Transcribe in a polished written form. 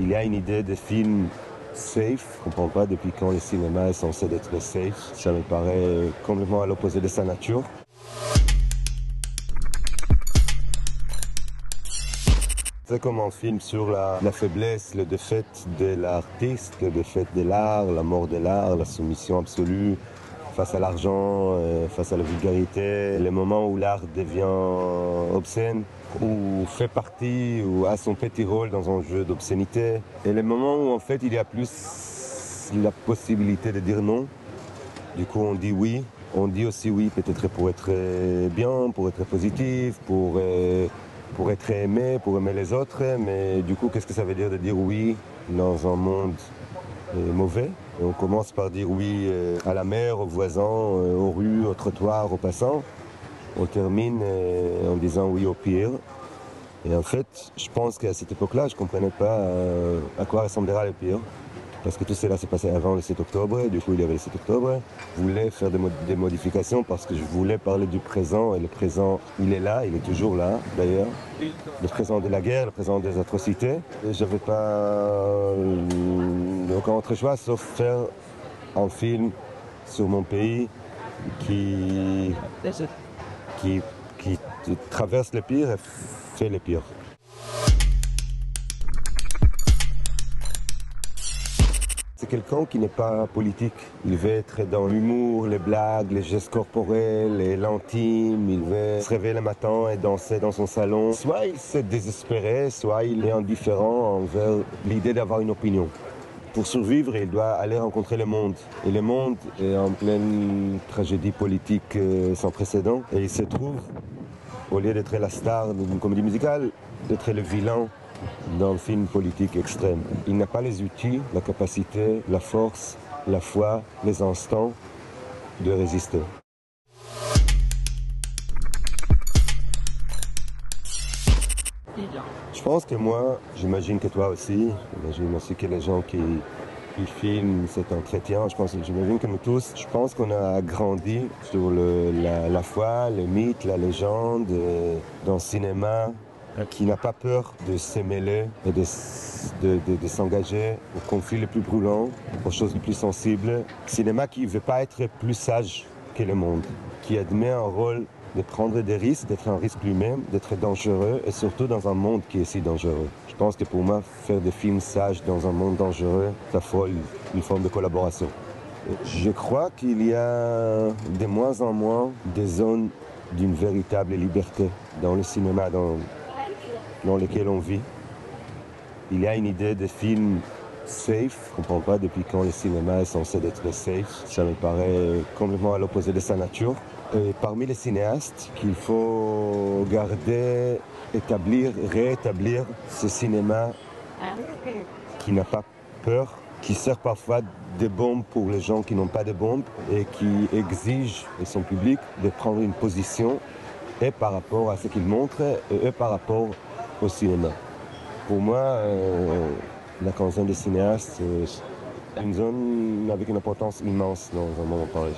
Il y a une idée de film safe. Je ne comprends pas depuis quand le cinéma est censé être safe. Ça me paraît complètement à l'opposé de sa nature. C'est comme un film sur la faiblesse, le défaite de l'artiste, le défaite de l'art, la mort de l'art, la soumission absolue face à l'argent, face à la vulgarité, les moments où l'art devient obscène, ou fait partie, ou a son petit rôle dans un jeu d'obscénité, et les moments où en fait il y a plus la possibilité de dire non. Du coup on dit oui, on dit aussi oui peut-être pour être bien, pour être positif, pour être aimé, pour aimer les autres, mais du coup qu'est-ce que ça veut dire de dire oui dans un monde mauvais? Et on commence par dire oui à la mer, aux voisins, aux rues, aux trottoirs, aux passants. On termine en disant oui au pire. Et en fait, je pense qu'à cette époque-là, je ne comprenais pas à quoi ressemblera le pire. Parce que tout cela s'est passé avant le 7 octobre, et du coup il y avait le 7 octobre. Je voulais faire des modifications parce que je voulais parler du présent, et le présent, il est là, il est toujours là d'ailleurs. Le présent de la guerre, le présent des atrocités. Et je n'avais pas aucun autre choix sauf faire un film sur mon pays qui traverse le pire et fait le pire. C'est quelqu'un qui n'est pas politique. Il veut être dans l'humour, les blagues, les gestes corporels, et l'intime. Il veut se réveiller le matin et danser dans son salon. Soit il s'est désespéré, soit il est indifférent envers l'idée d'avoir une opinion. Pour survivre, il doit aller rencontrer le monde. Et le monde est en pleine tragédie politique sans précédent. Et il se trouve, au lieu d'être la star d'une comédie musicale, d'être le vilain d'un film politique extrême. Il n'a pas les outils, la capacité, la force, la foi, les instants de résister. Je pense que moi, j'imagine que toi aussi, j'imagine aussi que les gens qui filment cet entretien, j'imagine que nous tous, je pense qu'on a grandi sur la foi, le mythe, la légende d'un cinéma qui n'a pas peur de se mêler et de s'engager aux conflits les plus brûlants, aux choses les plus sensibles. Cinéma qui ne veut pas être plus sage que le monde, qui admet un rôle de prendre des risques, d'être un risque lui-même, d'être dangereux, et surtout dans un monde qui est si dangereux. Je pense que pour moi, faire des films sages dans un monde dangereux, ça faut une forme de collaboration. Je crois qu'il y a de moins en moins des zones d'une véritable liberté dans le cinéma, dans lesquels on vit. Il y a une idée de film safe. Je ne comprends pas depuis quand le cinéma est censé être safe. Ça me paraît complètement à l'opposé de sa nature. Et parmi les cinéastes qu'il faut garder, réétablir ce cinéma qui n'a pas peur, qui sert parfois de bombe pour les gens qui n'ont pas de bombe et qui exige de son public de prendre une position et par rapport à ce qu'il montre et par rapport au cinéma. Pour moi, la quinzaine des cinéastes, c'est une zone avec une importance immense dans un moment pareil.